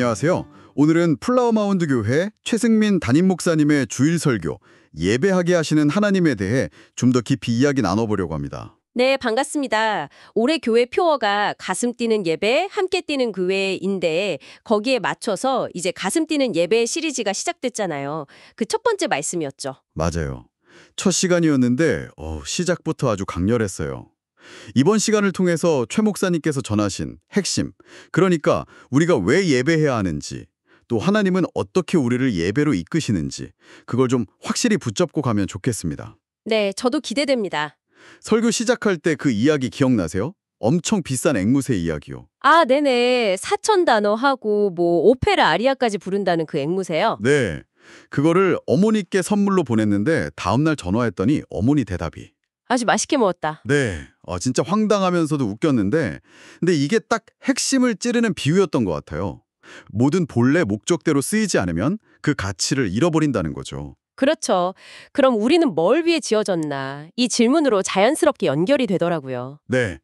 안녕하세요. 오늘은 플라워마운드 교회 최승민 담임 목사님의 주일 설교 예배하게 하시는 하나님에 대해 좀 더 깊이 이야기 나눠보려고 합니다. 네, 반갑습니다. 올해 교회 표어가 가슴 뛰는 예배, 함께 뛰는 교회인데 거기에 맞춰서 이제 가슴 뛰는 예배 시리즈가 시작됐잖아요. 그 첫 번째 말씀이었죠. 맞아요. 첫 시간이었는데 시작부터 아주 강렬했어요. 이번 시간을 통해서 최 목사님께서 전하신 핵심, 그러니까 우리가 왜 예배해야 하는지, 또 하나님은 어떻게 우리를 예배로 이끄시는지 그걸 좀 확실히 붙잡고 가면 좋겠습니다. 네, 저도 기대됩니다. 설교 시작할 때 그 이야기 기억나세요? 엄청 비싼 앵무새 이야기요. 아, 네네. 사천 단어하고 오페라 아리아까지 부른다는 그 앵무새요? 네, 그거를 어머니께 선물로 보냈는데 다음날 전화했더니 어머니 대답이 아주 맛있게 먹었다. 네, 진짜 황당하면서도 웃겼는데 근데 이게 딱 핵심을 찌르는 비유였던 것 같아요. 모든 본래 목적대로 쓰이지 않으면 그 가치를 잃어버린다는 거죠. 그렇죠. 그럼 우리는 뭘 위해 지어졌나? 이 질문으로 자연스럽게 연결이 되더라고요. 네,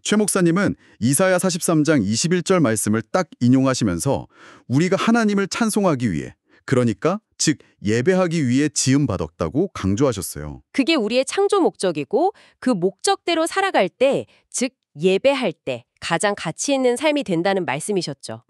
최 목사님은 이사야 43장 21절 말씀을 딱 인용하시면서 우리가 하나님을 찬송하기 위해, 그러니까 즉 예배하기 위해 지음받았다고 강조하셨어요. 그게 우리의 창조 목적이고 그 목적대로 살아갈 때, 즉 예배할 때 가장 가치 있는 삶이 된다는 말씀이셨죠.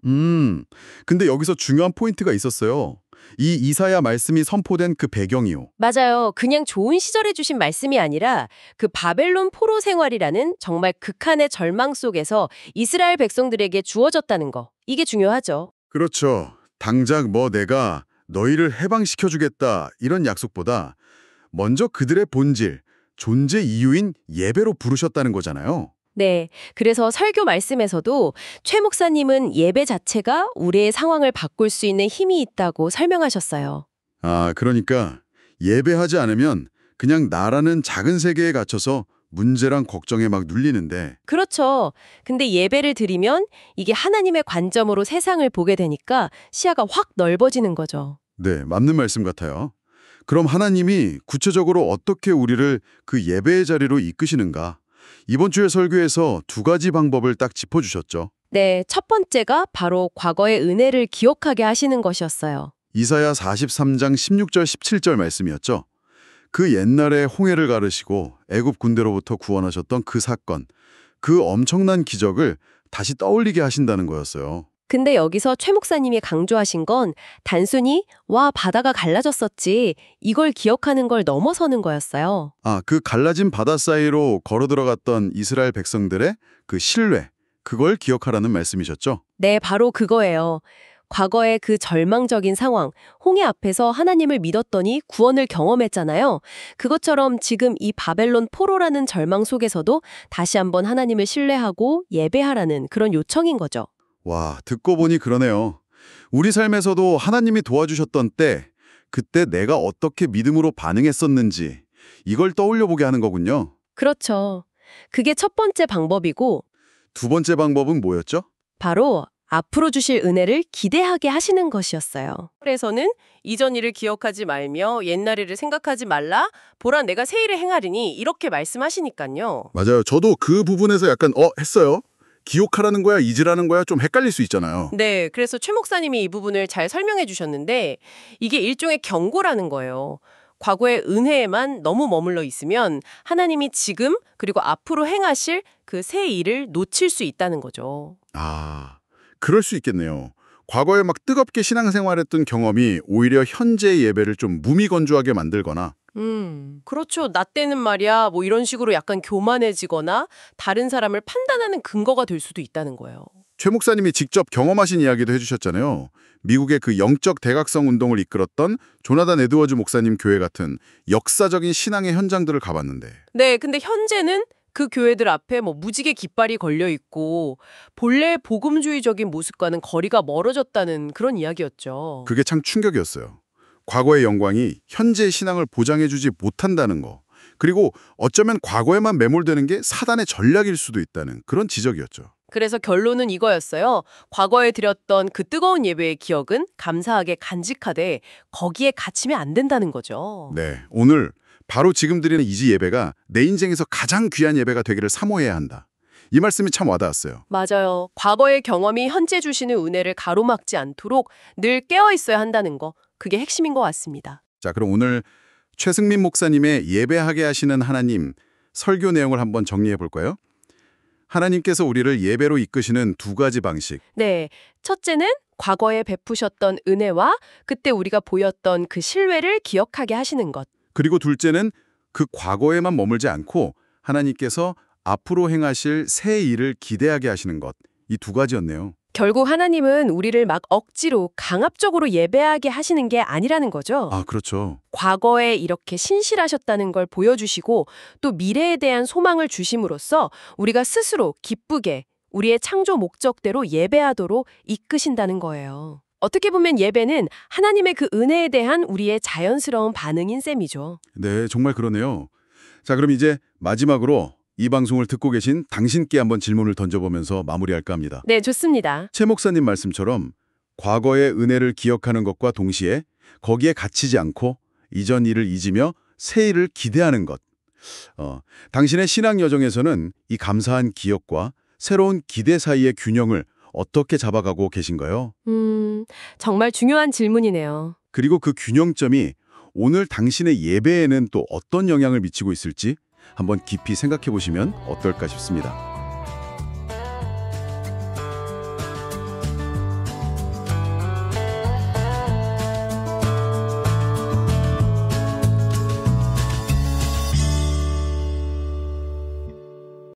근데 여기서 중요한 포인트가 있었어요. 이 이사야 말씀이 선포된 그 배경이요. 맞아요. 그냥 좋은 시절에 주신 말씀이 아니라 그 바벨론 포로 생활이라는 정말 극한의 절망 속에서 이스라엘 백성들에게 주어졌다는 거. 이게 중요하죠. 그렇죠. 당장 내가 너희를 해방시켜주겠다 이런 약속보다 먼저 그들의 본질, 존재 이유인 예배로 부르셨다는 거잖아요. 네. 그래서 설교 말씀에서도 최 목사님은 예배 자체가 우리의 상황을 바꿀 수 있는 힘이 있다고 설명하셨어요. 그러니까 예배하지 않으면 그냥 나라는 작은 세계에 갇혀서 문제랑 걱정에 막 눌리는데 그렇죠. 근데 예배를 드리면 이게 하나님의 관점으로 세상을 보게 되니까 시야가 확 넓어지는 거죠. 네, 맞는 말씀 같아요. 그럼 하나님이 구체적으로 어떻게 우리를 그 예배의 자리로 이끄시는가? 이번 주의 설교에서 두 가지 방법을 딱 짚어주셨죠. 네, 첫 번째가 바로 과거의 은혜를 기억하게 하시는 것이었어요. 이사야 43장 16절 17절 말씀이었죠. 그 옛날에 홍해를 가르시고 애굽 군대로부터 구원하셨던 그 사건, 그 엄청난 기적을 다시 떠올리게 하신다는 거였어요. 근데 여기서 최 목사님이 강조하신 건 단순히 와, 바다가 갈라졌었지 이걸 기억하는 걸 넘어서는 거였어요. 그 갈라진 바다 사이로 걸어 들어갔던 이스라엘 백성들의 그 신뢰, 그걸 기억하라는 말씀이셨죠? 네, 바로 그거예요. 과거의 그 절망적인 상황, 홍해 앞에서 하나님을 믿었더니 구원을 경험했잖아요. 그것처럼 지금 이 바벨론 포로라는 절망 속에서도 다시 한번 하나님을 신뢰하고 예배하라는 그런 요청인 거죠. 와, 듣고 보니 그러네요. 우리 삶에서도 하나님이 도와주셨던 때, 그때 내가 어떻게 믿음으로 반응했었는지 이걸 떠올려 보게 하는 거군요. 그렇죠. 그게 첫 번째 방법이고 두 번째 방법은 뭐였죠? 바로 앞으로 주실 은혜를 기대하게 하시는 것이었어요. 그래서는 이전 일을 기억하지 말며 옛날 일을 생각하지 말라. 보라 내가 새 일을 행하리니 이렇게 말씀하시니까요. 맞아요. 저도 그 부분에서 약간 했어요. 기억하라는 거야, 잊으라는 거야 좀 헷갈릴 수 있잖아요. 네, 그래서 최 목사님이 이 부분을 잘 설명해 주셨는데 이게 일종의 경고라는 거예요. 과거의 은혜에만 너무 머물러 있으면 하나님이 지금 그리고 앞으로 행하실 그 새 일을 놓칠 수 있다는 거죠. 그럴 수 있겠네요. 과거에 막 뜨겁게 신앙생활했던 경험이 오히려 현재의 예배를 좀 무미건조하게 만들거나 그렇죠. 나 때는 말이야 이런 식으로 약간 교만해지거나 다른 사람을 판단하는 근거가 될 수도 있다는 거예요. 최 목사님이 직접 경험하신 이야기도 해주셨잖아요. 미국의 그 영적 대각성 운동을 이끌었던 조나단 에드워즈 목사님 교회 같은 역사적인 신앙의 현장들을 가봤는데 네, 근데 현재는 그 교회들 앞에 무지개 깃발이 걸려 있고 본래 복음주의적인 모습과는 거리가 멀어졌다는 그런 이야기였죠. 그게 참 충격이었어요. 과거의 영광이 현재의 신앙을 보장해주지 못한다는 거. 그리고 어쩌면 과거에만 매몰되는 게 사단의 전략일 수도 있다는 그런 지적이었죠. 그래서 결론은 이거였어요. 과거에 드렸던 그 뜨거운 예배의 기억은 감사하게 간직하되 거기에 갇히면 안 된다는 거죠. 네, 오늘 바로 지금 드리는 이지 예배가 내 인생에서 가장 귀한 예배가 되기를 사모해야 한다. 이 말씀이 참 와닿았어요. 맞아요. 과거의 경험이 현재 주시는 은혜를 가로막지 않도록 늘 깨어 있어야 한다는 거. 그게 핵심인 것 같습니다. 자, 그럼 오늘 최승민 목사님의 예배하게 하시는 하나님 설교 내용을 한번 정리해 볼까요? 하나님께서 우리를 예배로 이끄시는 두 가지 방식. 네. 첫째는 과거에 베푸셨던 은혜와 그때 우리가 보였던 그 신뢰를 기억하게 하시는 것. 그리고 둘째는 그 과거에만 머물지 않고 하나님께서 앞으로 행하실 새 일을 기대하게 하시는 것. 이 두 가지였네요. 결국 하나님은 우리를 막 억지로 강압적으로 예배하게 하시는 게 아니라는 거죠. 아, 그렇죠. 과거에 이렇게 신실하셨다는 걸 보여주시고 또 미래에 대한 소망을 주심으로써 우리가 스스로 기쁘게 우리의 창조 목적대로 예배하도록 이끄신다는 거예요. 어떻게 보면 예배는 하나님의 그 은혜에 대한 우리의 자연스러운 반응인 셈이죠. 네, 정말 그러네요. 자, 그럼 이제 마지막으로 이 방송을 듣고 계신 당신께 한번 질문을 던져보면서 마무리할까 합니다. 네, 좋습니다. 최 목사님 말씀처럼 과거의 은혜를 기억하는 것과 동시에 거기에 갇히지 않고 이전 일을 잊으며 새 일을 기대하는 것. 당신의 신앙 여정에서는 이 감사한 기억과 새로운 기대 사이의 균형을 어떻게 잡아가고 계신가요? 정말 중요한 질문이네요. 그리고 그 균형점이 오늘 당신의 예배에는 또 어떤 영향을 미치고 있을지 한번 깊이 생각해 보시면 어떨까 싶습니다.